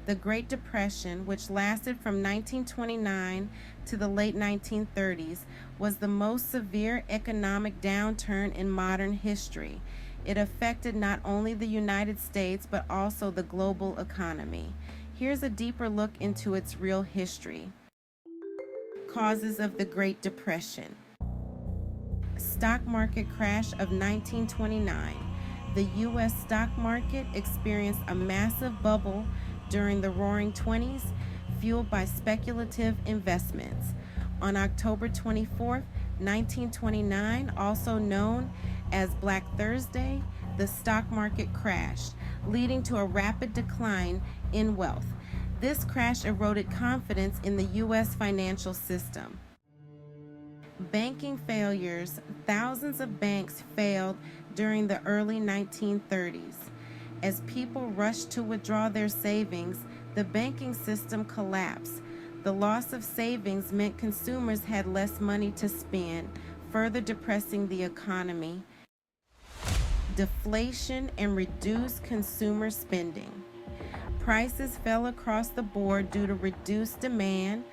The Great Depression, which lasted from 1929 to the late 1930s, was the most severe economic downturn in modern history. It affected not only the United States but also the global economy. Here's a deeper look into its real history. Causes of the Great Depression. Stock market crash of 1929. The U.S. stock market experienced a massive bubble during the Roaring '20s, fueled by speculative investments. On October 24, 1929, also known as Black Thursday, the stock market crashed, leading to a rapid decline in wealth. This crash eroded confidence in the U.S. financial system. Banking failures. Thousands of banks failed during the early 1930s. As people rushed to withdraw their savings, the banking system collapsed. The loss of savings meant consumers had less money to spend, further depressing the economy. Deflation and reduced consumer spending. Prices fell across the board due to reduced demand,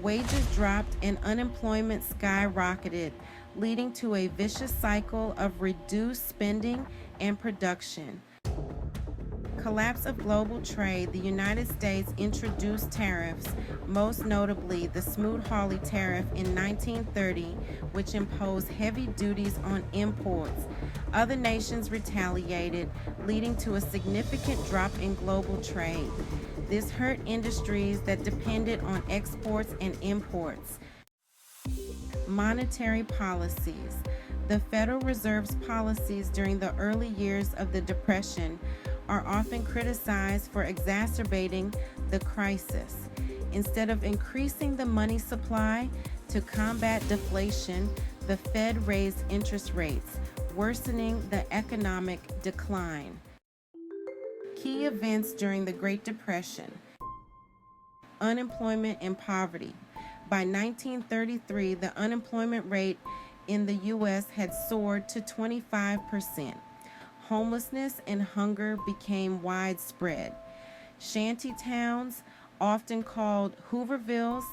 wages dropped, and unemployment skyrocketed, leading to a vicious cycle of reduced spending and production. Collapse of global trade. The United States introduced tariffs, most notably the Smoot-Hawley Tariff in 1930, which imposed heavy duties on imports. Other nations retaliated, leading to a significant drop in global trade. This hurt industries that depended on exports and imports. Monetary policies. The Federal Reserve's policies during the early years of the Depression are often criticized for exacerbating the crisis. Instead of increasing the money supply to combat deflation, the Fed raised interest rates, worsening the economic decline. Key events during the Great Depression. Unemployment and poverty. By 1933, the unemployment rate in the U.S. had soared to 25%. Homelessness and hunger became widespread. Shanty towns, often called Hoovervilles,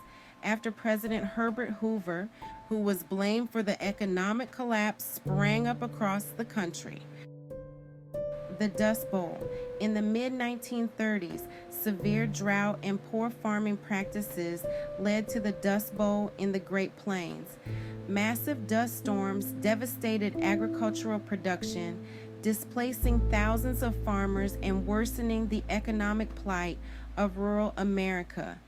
after President Herbert Hoover, who was blamed for the economic collapse, sprang up across the country. The Dust Bowl. In the mid-1930s, severe drought and poor farming practices led to the Dust Bowl in the Great Plains. Massive dust storms devastated agricultural production, displacing thousands of farmers and worsening the economic plight of rural America.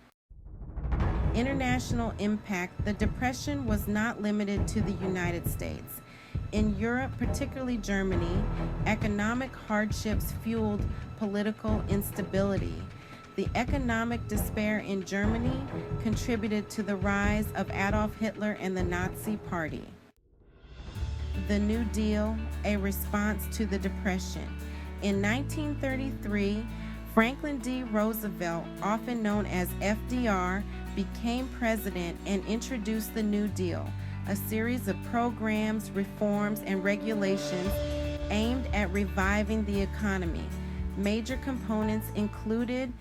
International impact. The Depression was not limited to the United States. In Europe, particularly Germany, economic hardships fueled political instability. The economic despair in Germany contributed to the rise of Adolf Hitler and the Nazi Party. The New Deal, a response to the Depression. In 1933, Franklin D. Roosevelt, often known as FDR, became president and introduced the New Deal, a series of programs, reforms, and regulations aimed at reviving the economy. Major components included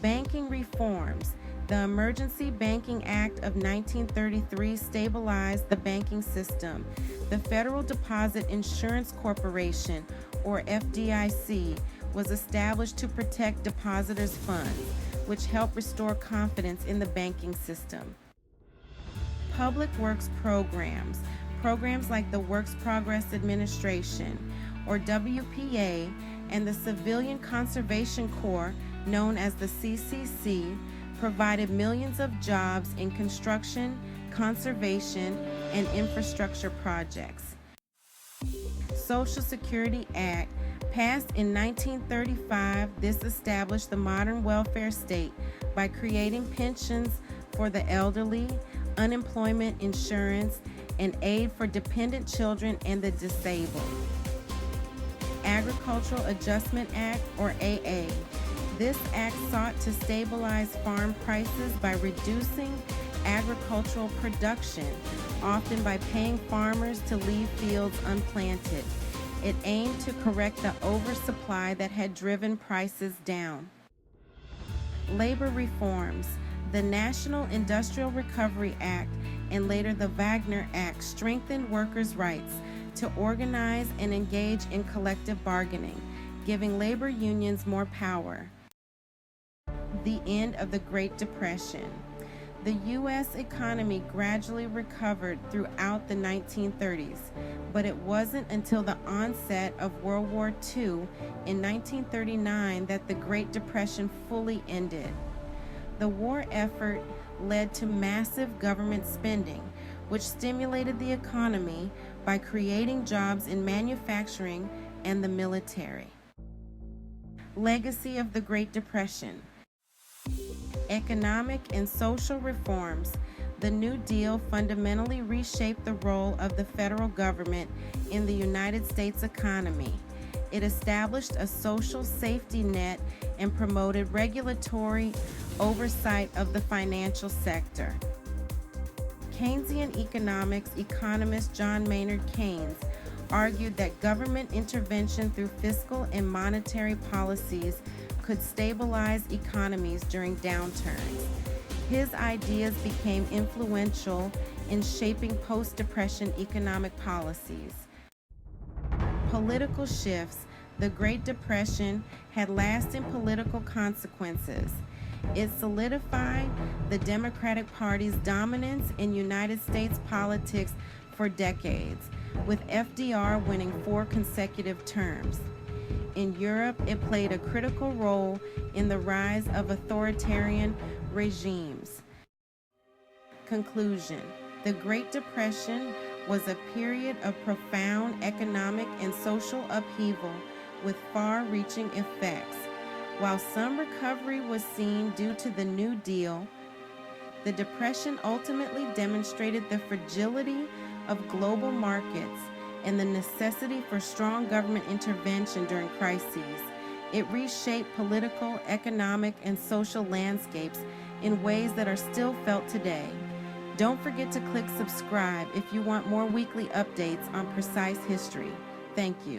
banking reforms. The Emergency Banking Act of 1933 stabilized the banking system. The Federal Deposit Insurance Corporation, or FDIC, was established to protect depositors' funds, which helped restore confidence in the banking system. Public works programs. Programs like the Works Progress Administration, or WPA, and the Civilian Conservation Corps, known as the CCC, provided millions of jobs in construction, conservation, and infrastructure projects. Social Security Act, passed in 1935, this established the modern welfare state by creating pensions for the elderly, unemployment insurance, and aid for dependent children and the disabled. Agricultural Adjustment Act, or AA. This act sought to stabilize farm prices by reducing agricultural production, often by paying farmers to leave fields unplanted. It aimed to correct the oversupply that had driven prices down. Labor reforms. The National Industrial Recovery Act and later the Wagner Act strengthened workers' rights to organize and engage in collective bargaining, giving labor unions more power. The end of the Great Depression. The U.S. economy gradually recovered throughout the 1930s, but it wasn't until the onset of World War II in 1939 that the Great Depression fully ended. The war effort led to massive government spending, which stimulated the economy by creating jobs in manufacturing and the military. Legacy of the Great Depression. Economic and social reforms. The New Deal fundamentally reshaped the role of the federal government in the United States economy. It established a social safety net and promoted regulatory oversight of the financial sector. Keynesian economics economist John Maynard Keynes argued that government intervention through fiscal and monetary policies could stabilize economies during downturns. His ideas became influential in shaping post-Depression economic policies. Political shifts. The Great Depression had lasting political consequences. It solidified the Democratic Party's dominance in United States politics for decades, with FDR winning 4 consecutive terms. In Europe, it played a critical role in the rise of authoritarian regimes. Conclusion. The Great Depression was a period of profound economic and social upheaval with far-reaching effects. While some recovery was seen due to the New Deal, the Depression ultimately demonstrated the fragility of global markets and the necessity for strong government intervention during crises. It reshaped political, economic, and social landscapes in ways that are still felt today. Don't forget to click subscribe if you want more weekly updates on precise history. Thank you.